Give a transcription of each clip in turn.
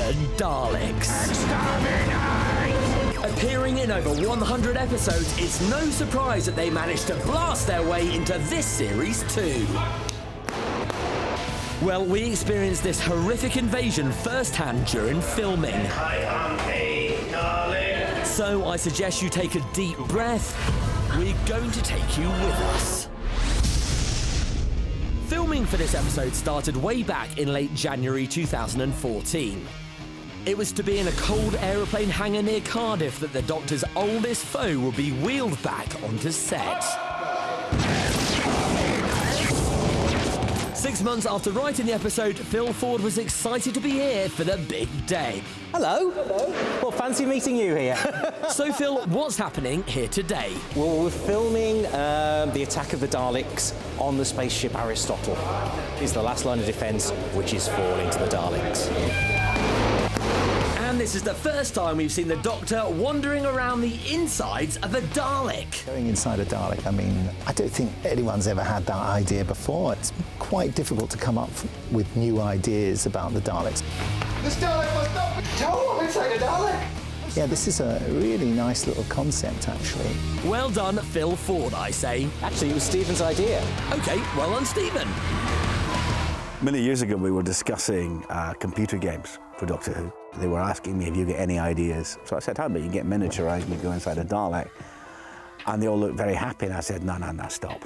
The Daleks. Exterminate! Appearing in over 100 episodes, it's no surprise that they managed to blast their way into this series too. Well, we experienced this horrific invasion firsthand during filming. I am a Dalek. So I suggest you take a deep breath. We're going to take you with us. Filming for this episode started way back in late January 2014. It was to be in a cold aeroplane hangar near Cardiff that the Doctor's oldest foe would be wheeled back onto set. 6 months after writing the episode, Phil Ford was excited to be here for the big day. Hello. Well, fancy meeting you here. So, Phil, what's happening here today? Well, we're filming the attack of the Daleks on the spaceship Aristotle. It's the last line of defence, which is falling to the Daleks. And this is the first time we've seen the Doctor wandering around the insides of a Dalek. Going inside a Dalek, I mean, I don't think anyone's ever had that idea before. It's quite difficult to come up with new ideas about the Daleks. This Dalek must not be told inside a Dalek! Yeah, this is a really nice little concept, actually. Well done, Phil Ford, I say. Actually, it was Stephen's idea. OK, well done, Stephen. Many years ago, we were discussing computer games for Doctor Who. They were asking me if you get any ideas. So I said, how about you get miniaturised and you go inside a Dalek? And they all looked very happy, and I said, no, stop.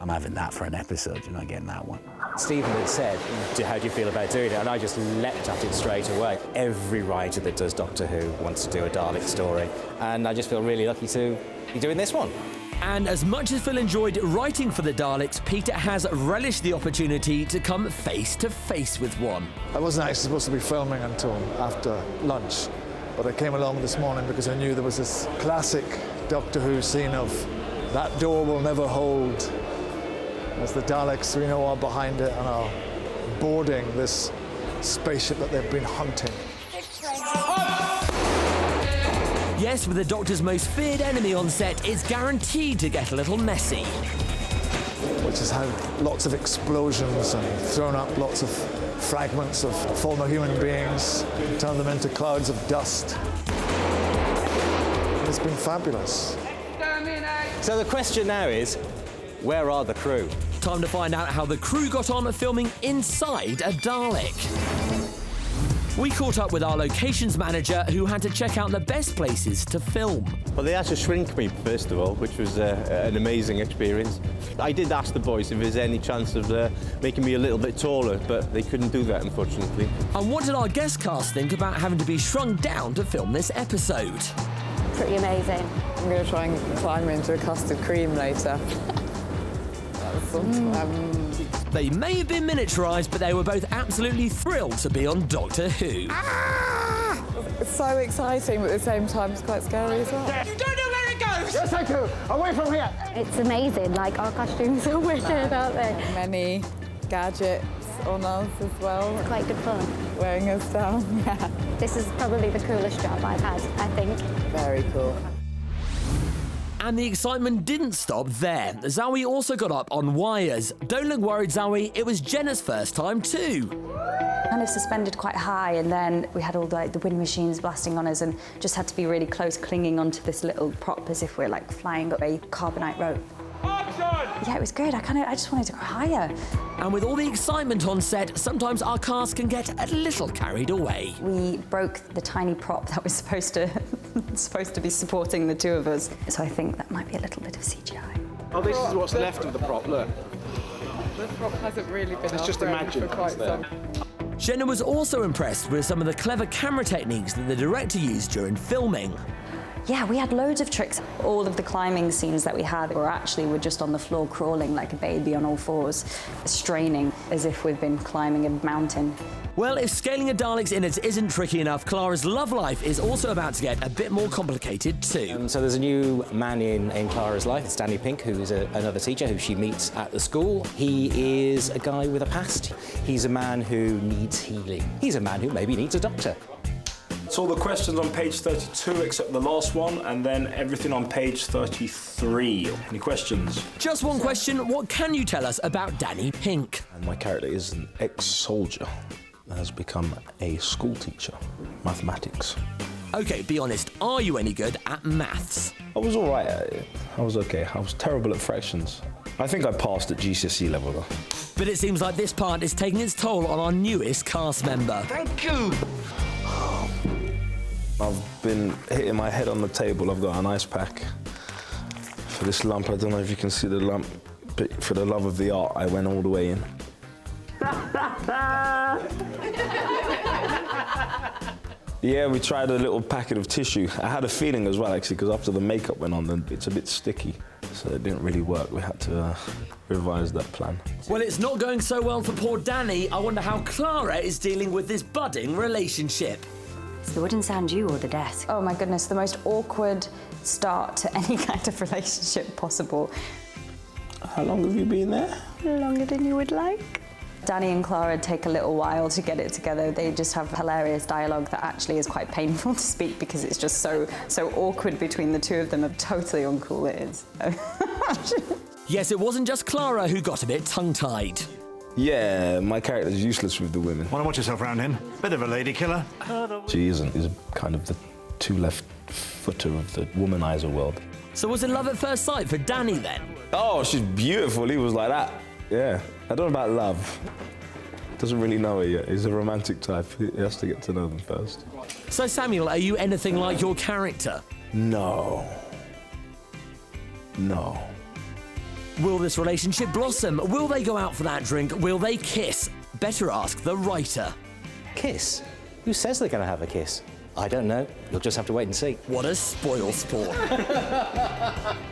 I'm having that for an episode, you're not getting that one. Stephen had said, how do you feel about doing it? And I just leapt at it straight away. Every writer that does Doctor Who wants to do a Dalek story, and I just feel really lucky to be doing this one. And as much as Phil enjoyed writing for the Daleks, Peter has relished the opportunity to come face to face with one. I wasn't actually supposed to be filming until after lunch, but I came along this morning because I knew there was this classic Doctor Who scene of that door will never hold, as the Daleks, we know, are behind it and are boarding this spaceship that they've been hunting. Yes, with the Doctor's most feared enemy on set, it's guaranteed to get a little messy. Which has had lots of explosions and thrown up lots of fragments of former human beings, turned them into clouds of dust. It's been fabulous. So the question now is, where are the crew? Time to find out how the crew got on filming inside a Dalek. We caught up with our locations manager, who had to check out the best places to film. Well, they had to shrink me, first of all, which was an amazing experience. I did ask the boys if there's any chance of making me a little bit taller, but they couldn't do that, unfortunately. And what did our guest cast think about having to be shrunk down to film this episode? Pretty amazing. I'm going to try and climb into a custard cream later. They may have been miniaturised, but they were both absolutely thrilled to be on Doctor Who. Ah! It's so exciting, but at the same time it's quite scary as well. You don't know where it goes! Yes, I do! Away from here! It's amazing, like, our costumes are wicked, aren't they? Many gadgets on us as well. It's quite good fun. Wearing us down, yeah. This is probably the coolest job I've had, I think. Very cool. And the excitement didn't stop there. Zoe also got up on wires. Don't look worried, Zoe, it was Jenna's first time too. Kind of suspended quite high, and then we had all the wind machines blasting on us and just had to be really close, clinging onto this little prop as if we're like flying up a carbonite rope. Yeah, it was good. I just wanted to go higher. And with all the excitement on set, sometimes our cast can get a little carried away. We broke the tiny prop that was supposed to be supporting the two of us. So I think that might be a little bit of CGI. Oh, this is what's left of the prop, look. The prop hasn't really been Let's just imagine for quite some. Jenna was also impressed with some of the clever camera techniques that the director used during filming. Yeah, we had loads of tricks. All of the climbing scenes that we had were just on the floor crawling like a baby on all fours, straining as if we've been climbing a mountain. Well, if scaling a Dalek's innards isn't tricky enough, Clara's love life is also about to get a bit more complicated too. So there's a new man in Clara's life. It's Danny Pink, who is another teacher who she meets at the school. He is a guy with a past. He's a man who needs healing. He's a man who maybe needs a doctor. It's all the questions on page 32 except the last one, and then everything on page 33. Any questions? Just one question. What can you tell us about Danny Pink? My character is an ex-soldier has become a school teacher, mathematics. OK, be honest, are you any good at maths? I was all right at it. I was okay. I was terrible at fractions. I think I passed at GCSE level, though. But it seems like this part is taking its toll on our newest cast member. Thank you. I've been hitting my head on the table. I've got an ice pack for this lump. I don't know if you can see the lump, but for the love of the art, I went all the way in. Yeah, we tried a little packet of tissue. I had a feeling as well, actually, because after the makeup went on, then it's a bit sticky, so it didn't really work. We had to revise that plan. Well, it's not going so well for poor Danny. I wonder how Clara is dealing with this budding relationship. It's the wooden sound you or the desk? Oh my goodness, the most awkward start to any kind of relationship possible. How long have you been there? Longer than you would like. Danny and Clara take a little while to get it together. They just have hilarious dialogue that actually is quite painful to speak because it's just so awkward between the two of them. Totally uncool it is. Yes, it wasn't just Clara who got a bit tongue-tied. Yeah, my character's useless with the women. Want to watch yourself round him? Bit of a lady killer. She isn't. He's kind of the two left footer of the womanizer world. So was it love at first sight for Danny then? Oh, she's beautiful. He was like that. Yeah. I don't know about love. Doesn't really know her yet. He's a romantic type. He has to get to know them first. So, Samuel, are you anything like your character? No. No. Will this relationship blossom? Will they go out for that drink? Will they kiss? Better ask the writer. Kiss? Who says they're going to have a kiss? I don't know. You'll just have to wait and see. What a spoil sport.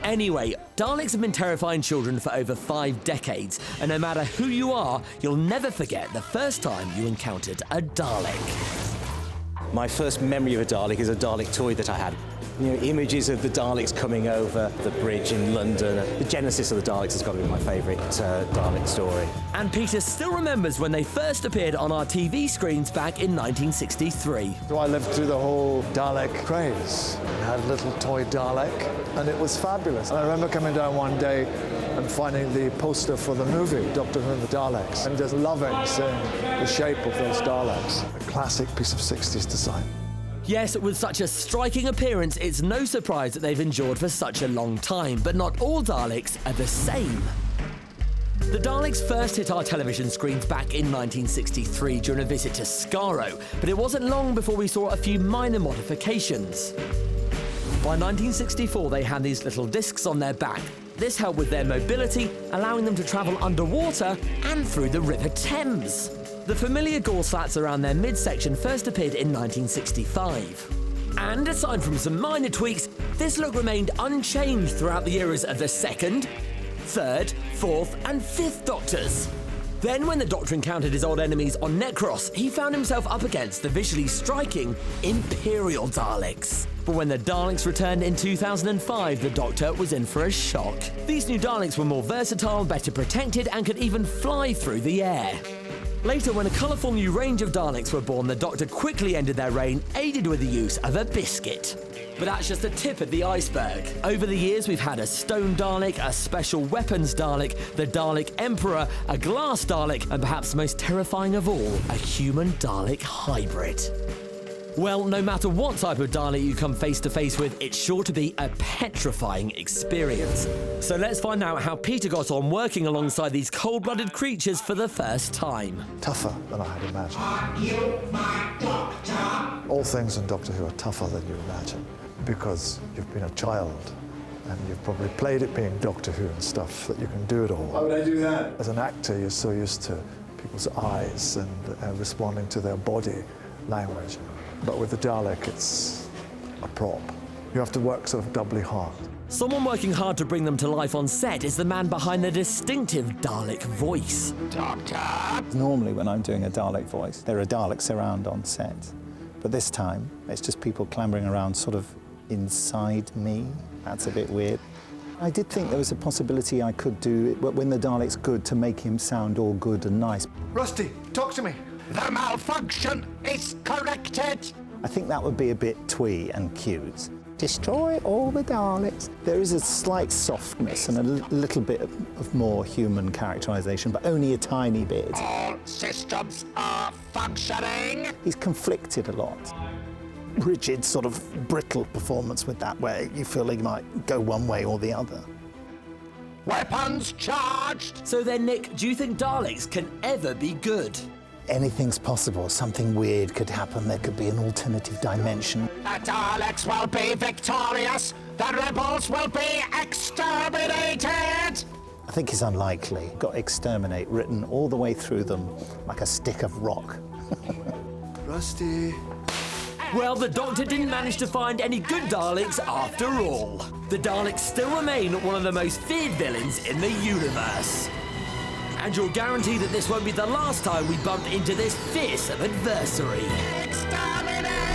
Anyway, Daleks have been terrifying children for over 5 decades, and no matter who you are, you'll never forget the first time you encountered a Dalek. My first memory of a Dalek is a Dalek toy that I had. You know, images of the Daleks coming over the bridge in London. The genesis of the Daleks has got to be my favourite Dalek story. And Peter still remembers when they first appeared on our TV screens back in 1963. So I lived through the whole Dalek craze. I had a little toy Dalek, and it was fabulous. And I remember coming down one day and finding the poster for the movie, Doctor Who and the Daleks, and just loving seeing the shape of those Daleks. A classic piece of 60s design. Yes, with such a striking appearance, it's no surprise that they've endured for such a long time, but not all Daleks are the same. The Daleks first hit our television screens back in 1963 during a visit to Skaro, but it wasn't long before we saw a few minor modifications. By 1964, they had these little discs on their back. This helped with their mobility, allowing them to travel underwater and through the River Thames. The familiar gore slats around their midsection first appeared in 1965. And aside from some minor tweaks, this look remained unchanged throughout the eras of the 2nd, 3rd, 4th and 5th Doctors. Then when the Doctor encountered his old enemies on Necros, he found himself up against the visually striking Imperial Daleks. But when the Daleks returned in 2005, the Doctor was in for a shock. These new Daleks were more versatile, better protected and could even fly through the air. Later, when a colourful new range of Daleks were born, the Doctor quickly ended their reign, aided with the use of a biscuit. But that's just the tip of the iceberg. Over the years, we've had a stone Dalek, a special weapons Dalek, the Dalek Emperor, a glass Dalek, and perhaps most terrifying of all, a human Dalek hybrid. Well, no matter what type of Dalek you come face to face with, it's sure to be a petrifying experience. So let's find out how Peter got on working alongside these cold-blooded creatures for the first time. Tougher than I had imagined. Are you my doctor? All things in Doctor Who are tougher than you imagine because you've been a child and you've probably played it being Doctor Who and stuff, that you can do it all. Why would I do that? As an actor, you're so used to people's eyes and responding to their body language. But with the Dalek, it's a prop. You have to work sort of doubly hard. Someone working hard to bring them to life on set is the man behind the distinctive Dalek voice. Doctor! Normally when I'm doing a Dalek voice, there are Daleks around on set. But this time, it's just people clambering around sort of inside me. That's a bit weird. I did think there was a possibility I could do it, but when the Dalek's good, to make him sound all good and nice. Rusty, talk to me. The malfunction is corrected. I think that would be a bit twee and cute. Destroy all the Daleks. There is a slight softness and a little bit of more human characterisation, but only a tiny bit. All systems are functioning. He's conflicted a lot. Rigid, sort of brittle performance with that, where you feel like you might go one way or the other. Weapons charged. So then, Nick, do you think Daleks can ever be good? Anything's possible. Something weird could happen. There could be an alternative dimension. The Daleks will be victorious. The rebels will be exterminated. I think it's unlikely. Got exterminate written all the way through them like a stick of rock. Rusty. Well, the Doctor didn't manage to find any good Daleks after all. The Daleks still remain one of the most feared villains in the universe. And you're guaranteed that this won't be the last time we bump into this fearsome adversary. Exterminate!